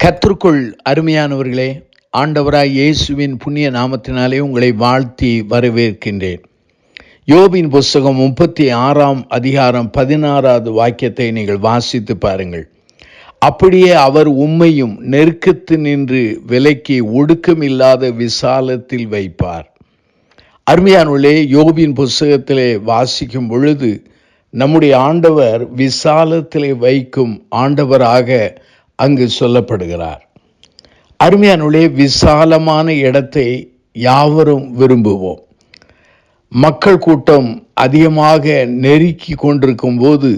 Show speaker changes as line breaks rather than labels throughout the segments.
கர்த்தருக்குள் அருமையானவர்களே, ஆண்டவராய் இயேசுவின் புண்ணிய நாமத்தினாலே உங்களை வாழ்த்தி வரவேற்கின்றேன். யோபின் புஸ்தகம் 36ஆம் அதிகாரம் 16வது வாக்கியத்தை நீங்கள் வாசித்து பாருங்கள். அப்படியே அவர் உம்மையும் நெருக்கத்தினின்று விலக்கி ஒடுக்கமில்லாத விசாலத்தில் வைப்பார். அருமையானவர்களே, யோபின் புஸ்தகத்திலே வாசிக்கும் பொழுது நம்முடைய ஆண்டவர் விசாலத்திலே வைக்கும் ஆண்டவராக அங்கு சொல்லப்படுகிறார். அருமையானவர்களே, விசாலமான இடத்தை யாவரும் விரும்புவோம். மக்கள் கூட்டம் அதிகமாக நெருக்கி கொண்டிருக்கும் போது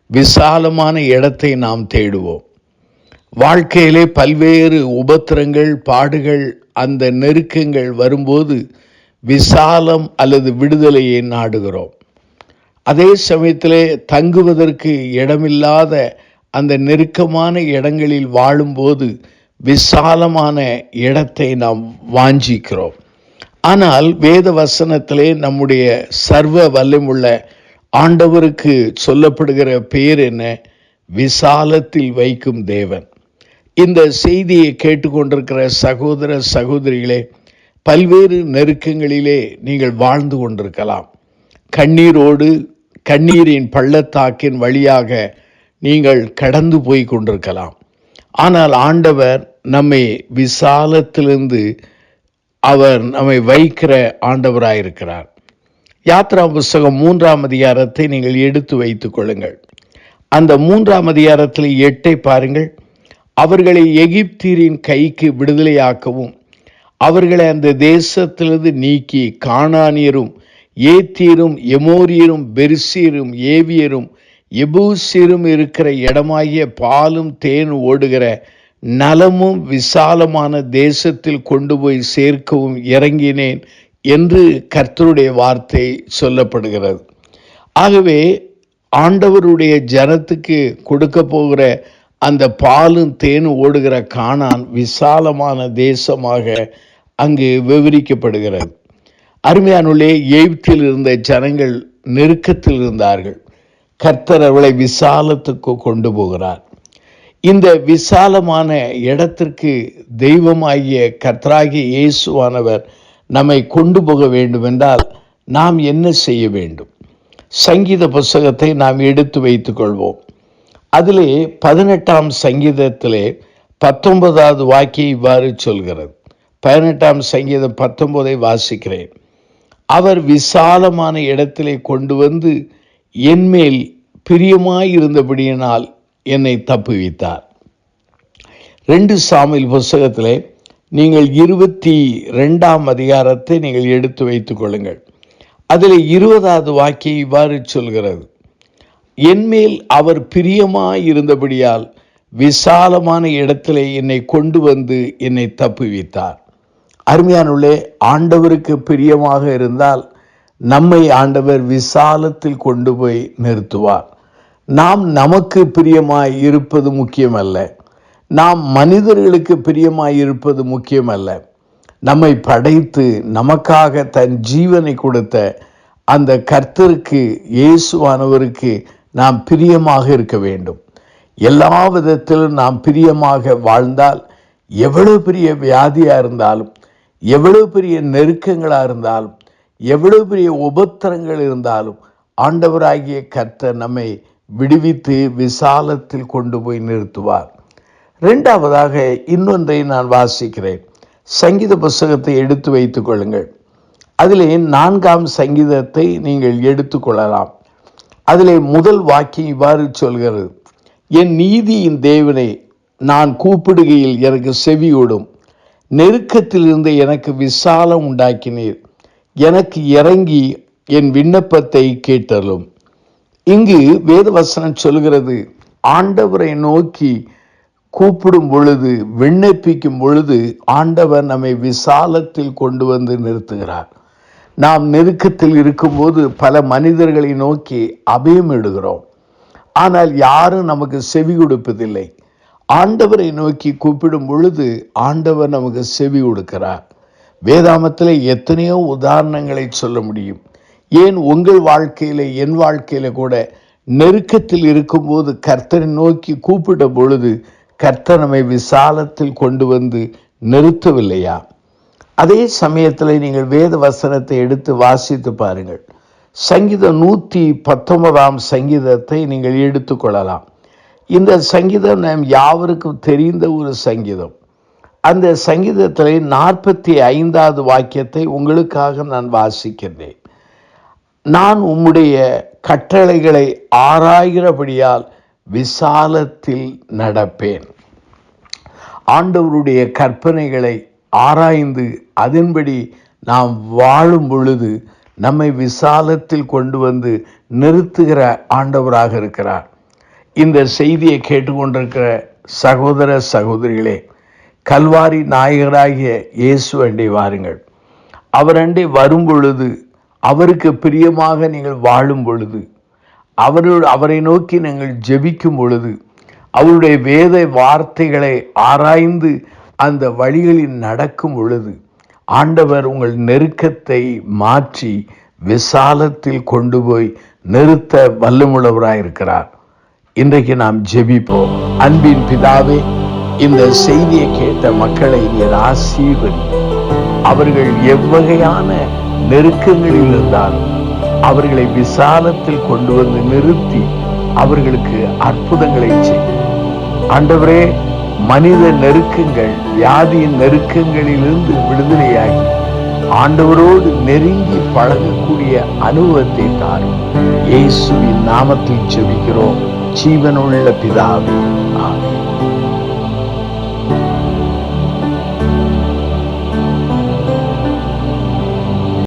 விசாலமான இடத்தை நாம் தேடுவோம். வாழ்க்கையிலே பல்வேறு உபத்திரங்கள், பாடுகள், அந்த நெருக்கங்கள் வரும்போது விசாலம் அல்லது விடுதலையை நாடுகிறோம். அதே சமயத்திலே தங்குவதற்கு இடமில்லாத அந்த நெருக்கமான இடங்களில் வாழும்போது விசாலமான இடத்தை நாம் வாஞ்சிக்கிறோம். ஆனால் வேத வசனத்திலே நம்முடைய சர்வ வல்லமுள்ள ஆண்டவருக்கு சொல்லப்படுகிற பெயர் என்ன? விசாலத்தில் வைக்கும் தேவன். இந்த செய்தியை கேட்டுக்கொண்டிருக்கிற சகோதர சகோதரிகளே, பல்வேறு நெருக்கங்களிலே நீங்கள் வாழ்ந்து கொண்டிருக்கலாம். கண்ணீரின் பள்ளத்தாக்கின் வழியாக நீங்கள் கடந்து போய் கொண்டிருக்கலாம். ஆனால் ஆண்டவர் நம்மை விசாலத்திலிருந்து அவர் நம்மை வைக்கிற ஆண்டவராயிருக்கிறார். யாத்ரா புஸ்தகம் 3ஆம் அதிகாரத்தை நீங்கள் எடுத்து வைத்துக் கொள்ளுங்கள். அந்த 3ஆம் அதிகாரத்தில் 8 பாருங்கள். அவர்களை எகிப்தியரின் கைக்கு விடுதலையாக்கவும் அவர்களை அந்த தேசத்திலிருந்து நீக்கி கானானியரும் ஏத்தியரும் எமோரியரும் பெர்சியரும் ஏவியரும் எபூசியரும் இருக்கிற இடமாகிய பாலும் தேன் ஓடுகிற நலமும் விசாலமான தேசத்தில் கொண்டு போய் சேர்க்கவும் இறங்கினேன் என்று கர்த்தருடைய வார்த்தை சொல்லப்படுகிறது. ஆகவே ஆண்டவருடைய ஜனத்துக்கு கொடுக்க போகிற அந்த பாலும் தேன் ஓடுகிற கானான் விசாலமான தேசமாக அங்கு விவரிக்கப்படுகிறது. அருமையானுள்ளே, எகிப்தில் இருந்த ஜனங்கள் நெருக்கத்தில் இருந்தார்கள். கர்த்தர் அவளை விசாலத்துக்கு கொண்டு போகிறார். இந்த விசாலமான இடத்திற்கு தெய்வமாகிய கர்த்தராகிய இயேசுவானவர் நம்மை கொண்டு போக வேண்டும் என்றால் நாம் என்ன செய்ய வேண்டும்? சங்கீத புஸ்தகத்தை நாம் எடுத்து வைத்துக் கொள்வோம். அதிலே 18ஆம் சங்கீதத்திலே 19வது வாக்கியம் இவ்வாறு சொல்கிறது. 18ஆம் சங்கீதம் 19ஐ வாசிக்கிறேன். அவர் விசாலமான இடத்திலே கொண்டு வந்து என்மேல் பிரியமாயிருந்தபடியினால் என்னை தப்புவித்தார். 2 சாமுவேல் புஸ்தகத்திலே நீங்கள் 22ஆம் அதிகாரத்தை நீங்கள் எடுத்து வைத்துக் கொள்ளுங்கள். அதில் 20வது வாக்கியம் இவ்வாறு சொல்கிறது. என்மேல் அவர் பிரியமாயிருந்தபடியால் விசாலமான இடத்திலே என்னை கொண்டு வந்து என்னை தப்புவித்தார். அருமையானுள்ளே, ஆண்டவருக்கு பிரியமாக இருந்தால் நம்மை ஆண்டவர் விசாலத்தில் கொண்டு போய் நிறுத்துவார். நாம் நமக்கு பிரியமாய் இருப்பது முக்கியமல்ல. நாம் மனிதர்களுக்கு பிரியமாய் இருப்பது முக்கியமல்ல. நம்மை படைத்து நமக்காக தன் ஜீவனை கொடுத்த அந்த கர்த்தருக்கு, இயேசுவானவருக்கு நாம் பிரியமாக இருக்க வேண்டும். எல்லா விதத்திலும் நாம் பிரியமாக வாழ்ந்தால் எவ்வளவு பெரிய வியாதியாக இருந்தாலும், எவ்வளவு பெரிய நெருக்கங்களாக இருந்தாலும், எவ்வளவு பெரிய உபத்திரங்கள் இருந்தாலும் ஆண்டவராகிய கர்த்தர் நம்மை விடுவித்து விசாலத்தில் கொண்டு போய் நிறுத்துவார். 2வதாக இன்னொன்றை நான் வாசிக்கிறேன். சங்கீத புஸ்தகத்தை எடுத்து வைத்துக் கொள்ளுங்கள். அதிலே 4ஆம் சங்கீதத்தை நீங்கள் எடுத்துக்கொள்ளலாம். அதிலே முதல் வாக்கியம் இவ்வாறு சொல்கிறது. என் நீதியின் தேவனை நான் கூப்பிடுகையில் எனக்கு செவியோடும், நெருக்கத்திலிருந்து எனக்கு விசாலம் உண்டாக்கினீர், எனக்கு இறங்கி என் விண்ணப்பத்தை கேட்டலும். இங்கு வேதவசனம் சொல்கிறது, ஆண்டவரை நோக்கி கூப்பிடும் பொழுது, விண்ணப்பிக்கும் பொழுது ஆண்டவர் நம்மை விசாலத்தில் கொண்டு வந்து நிறுத்துகிறார். நாம் நெருக்கத்தில் இருக்கும்போது பல மனிதர்களை நோக்கி அபயம் இடுகிறோம். ஆனால் யாரும் நமக்கு செவி கொடுப்பதில்லை. ஆண்டவரை நோக்கி கூப்பிடும் பொழுது ஆண்டவர் நமக்கு செவி கொடுக்கிறார். வேதாமத்தில் எத்தனையோ உதாரணங்களை சொல்ல முடியும். ஏன் உங்கள் வாழ்க்கையில, என் வாழ்க்கையில கூட நெருக்கத்தில் இருக்கும்போது கர்த்தரை நோக்கி கூப்பிட்ட பொழுது கர்த்தர் நம்மை விசாலத்தில் கொண்டு வந்து நிறுத்தவில்லையா? அதே சமயத்தில் நீங்கள் வேத வசனத்தை எடுத்து வாசித்து பாருங்கள். சங்கீதம் 119 சங்கீதத்தை நீங்கள் எடுத்துக்கொள்ளலாம். இந்த சங்கீதம் நம் யாவருக்கும் தெரிந்த ஒரு சங்கீதம். அந்த சங்கீதத்திலே 45வது வாக்கியத்தை உங்களுக்காக நான் வாசிக்கின்றேன். நான் உம்முடைய கட்டளைகளை ஆராய்கிறபடியால் விசாலத்தில் நடப்பேன். ஆண்டவருடைய கற்பனைகளை ஆராய்ந்து அதன்படி நாம் வாழும் பொழுது நம்மை விசாலத்தில் கொண்டு வந்து நிறுத்துகிற ஆண்டவராக இருக்கிறார். இந்த செய்தியை கேட்டுக்கொண்டிருக்கிற சகோதர சகோதரிகளே, கல்வாரி நாயகராகிய இயேசு அண்டை வாருங்கள். அவர் அண்டை வரும் பொழுது, அவருக்கு பிரியமாக நீங்கள் வாழும் பொழுது, அவரை நோக்கி நீங்கள் ஜெபிக்கும் பொழுது, அவருடைய வேத வார்த்தைகளை ஆராய்ந்து அந்த வழிகளில் நடக்கும் பொழுது, ஆண்டவர் உங்கள் நெருக்கத்தை மாற்றி விசாலத்தில் கொண்டு போய் நிறுத்த வல்லமுள்ளவராயிருக்கிறார். இன்றைக்கு நாம் ஜெபிப்போம். அன்பின் பிதாவே, இந்த செய்தியை கேட்ட மக்களை நீர் ஆசீர்வதி. அவர்கள் எவ்வகையான நெருக்கங்களில் இருந்தாலும் அவர்களை விசாலத்தில் கொண்டு வந்து நிறுத்தி அவர்களுக்கு அற்புதங்களை செய்யும். ஆண்டவரே, மனித நெருக்கங்கள், வியாதியின் நெருக்கங்களிலிருந்து விடுதலையாகி ஆண்டவரோடு நெருங்கி பழகக்கூடிய அனுபவத்தை தாரும். இயேசுவின் நாமத்தில் ஜெபிக்கிறோம் ஜீவனுள்ள பிதாவே, ஆமென்.